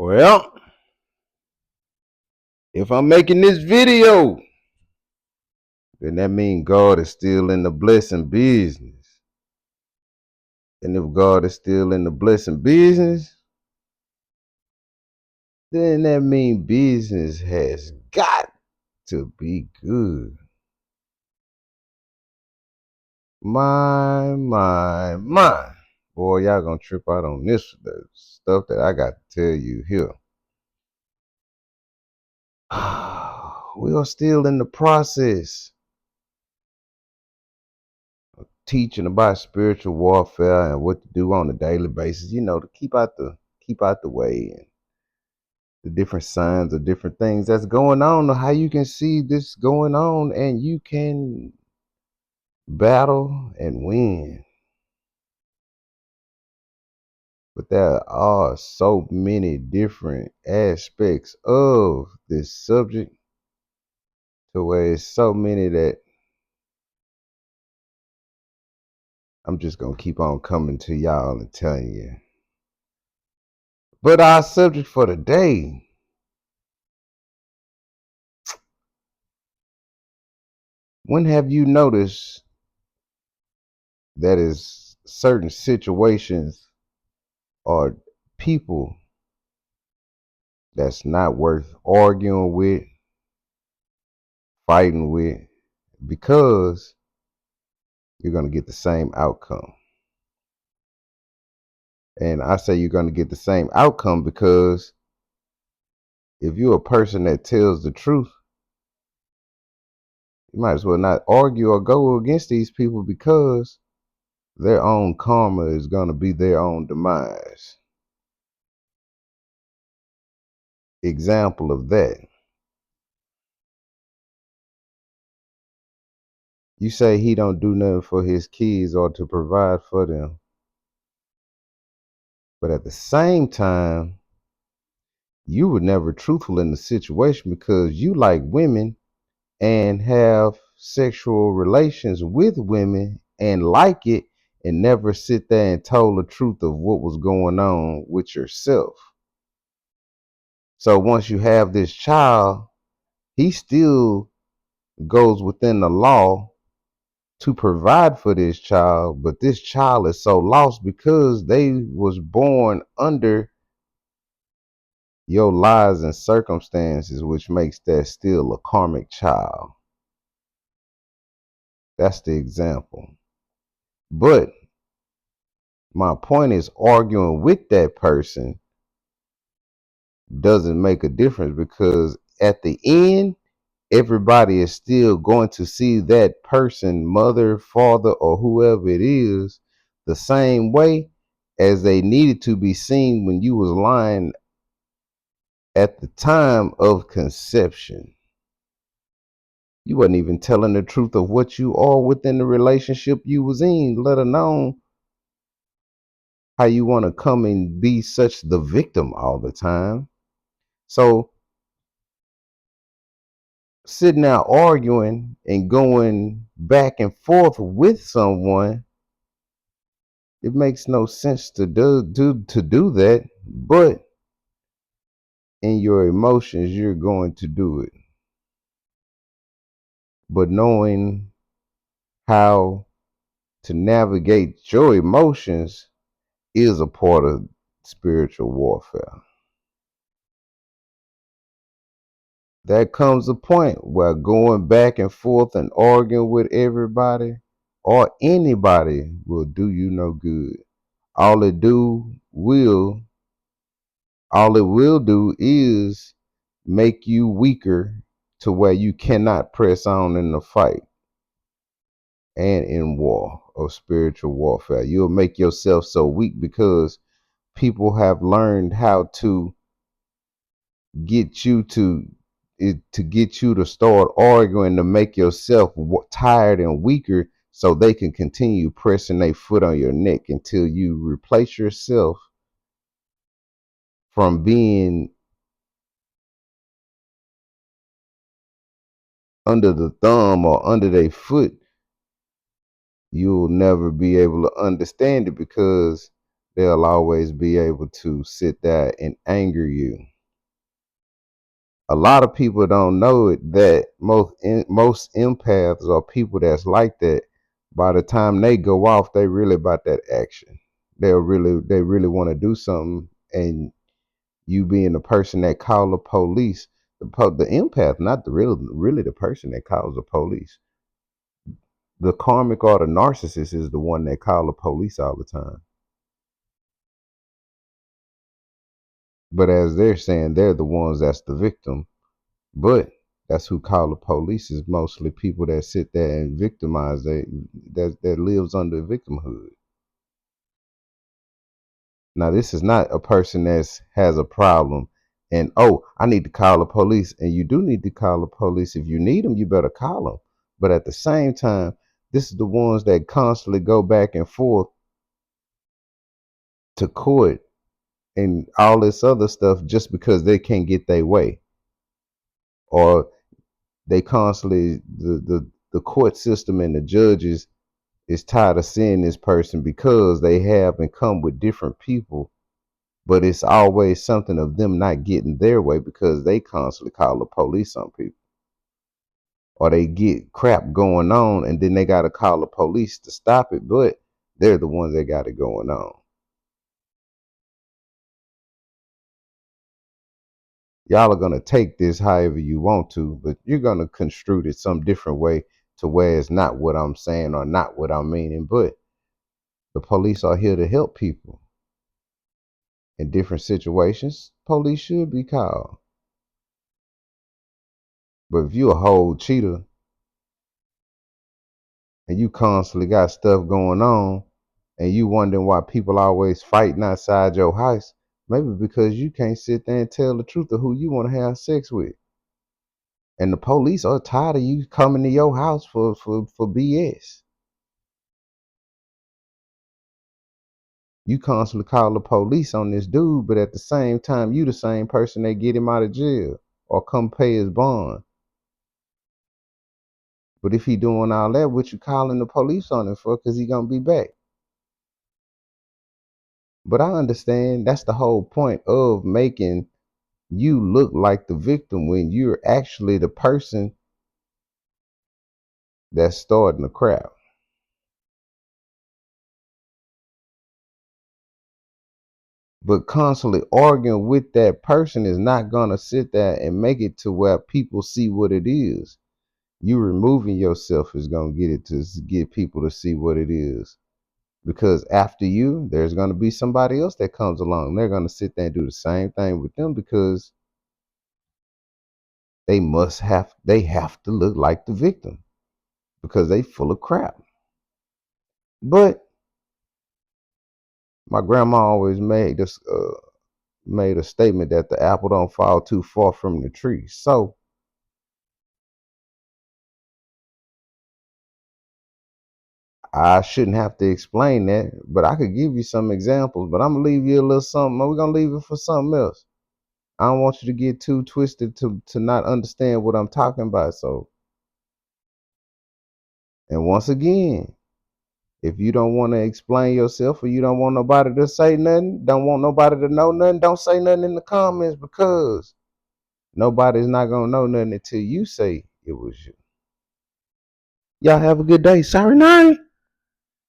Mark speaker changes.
Speaker 1: Well, if I'm making this video, then that means God is still in the blessing business. And if God is still in the blessing business, then that means business has got to be good. My. Boy, y'all gonna trip out on this the stuff that I got to tell you here. We are still in the process of teaching about spiritual warfare and what to do on a daily basis, to keep out the way, and the different signs of different things that's going on, or how you can see this going on and you can battle and win. But there are so many different aspects of this subject to where it's so many that I'm just going to keep on coming to y'all and telling you. But our subject for today, when have you noticed that is certain situations or people that's not worth arguing with, fighting with, because you're going to get the same outcome? And I say you're going to get the same outcome because if you're a person that tells the truth, you might as well not argue or go against these people, because their own karma is going to be their own demise. Example of that. You say he don't do nothing for his kids or to provide for them. But at the same time, you were never truthful in the situation because you like women and have sexual relations with women and like it, and never sit there and told the truth of what was going on with yourself. So once you have this child, he still goes within the law to provide for this child, but this child is so lost because they was born under your lies and circumstances, which makes that still a karmic child. That's the example. But my point is, arguing with that person doesn't make a difference, because at the end, everybody is still going to see that person, mother, father, or whoever it is, the same way as they needed to be seen when you was lying at the time of conception. You wasn't even telling the truth of what you are within the relationship you was in, let alone how you want to come and be such the victim all the time. So sitting out arguing and going back and forth with someone, it makes no sense to do that, but in your emotions you're going to do it. But knowing how to navigate your emotions is a part of spiritual warfare. There comes a point where going back and forth and arguing with everybody or anybody will do you no good. All it will do is make you weaker to where you cannot press on in the fight and in war or spiritual warfare. You'll make yourself so weak because people have learned how to get you to start arguing to make yourself tired and weaker, so they can continue pressing their foot on your neck until you replace yourself from being under the thumb or under their foot. You'll never be able to understand it because they'll always be able to sit there and anger you. A lot of people don't know it that most empaths are people that's like that. By the time they go off, they really about that action. They really want to do something, and you being the person that call the police, the empath, not the really the person that calls the police. The karmic or the narcissist is the one that call the police all the time. But as they're saying, they're the ones that's the victim. But that's who call the police is mostly people that sit there and victimize that lives under victimhood. Now this is not a person that has a problem and oh, I need to call the police, and you do need to call the police. If you need them, you better call them. But at the same time, this is the ones that constantly go back and forth to court and all this other stuff just because they can't get their way, or they constantly the court system and the judges is tired of seeing this person because they have and come with different people, but it's always something of them not getting their way because they constantly call the police on people, or they get crap going on and then they got to call the police to stop it, but they're the ones that got it going on. Y'all are going to take this however you want to, but you're going to construe it some different way to where it's not what I'm saying or not what I'm meaning. But the police are here to help people in different situations. Police should be called. But if you a whole cheater and you constantly got stuff going on and you wondering why people always fighting outside your house, maybe because you can't sit there and tell the truth of who you want to have sex with. And the police are tired of you coming to your house for BS. You constantly call the police on this dude, but at the same time, you the same person that get him out of jail or come pay his bond. But if he doing all that, what you calling the police on him for? Because he gonna be back. But I understand that's the whole point of making you look like the victim when you're actually the person that's starting the crap. But constantly arguing with that person is not gonna sit there and make it to where people see what it is. You removing yourself is gonna get it to get people to see what it is. Because after you, there's gonna be somebody else that comes along. They're gonna sit there and do the same thing with them because they have to look like the victim because they full of crap. But my grandma always made a statement that the apple don't fall too far from the tree. So I shouldn't have to explain that, but I could give you some examples. But I'm gonna leave you a little something. We're gonna leave it for something else. I don't want you to get too twisted to not understand what I'm talking about. So, and once again, if you don't want to explain yourself or you don't want nobody to say nothing, don't want nobody to know nothing, don't say nothing in the comments because nobody's not gonna know nothing until you say it was you. Y'all have a good day. Sorry night.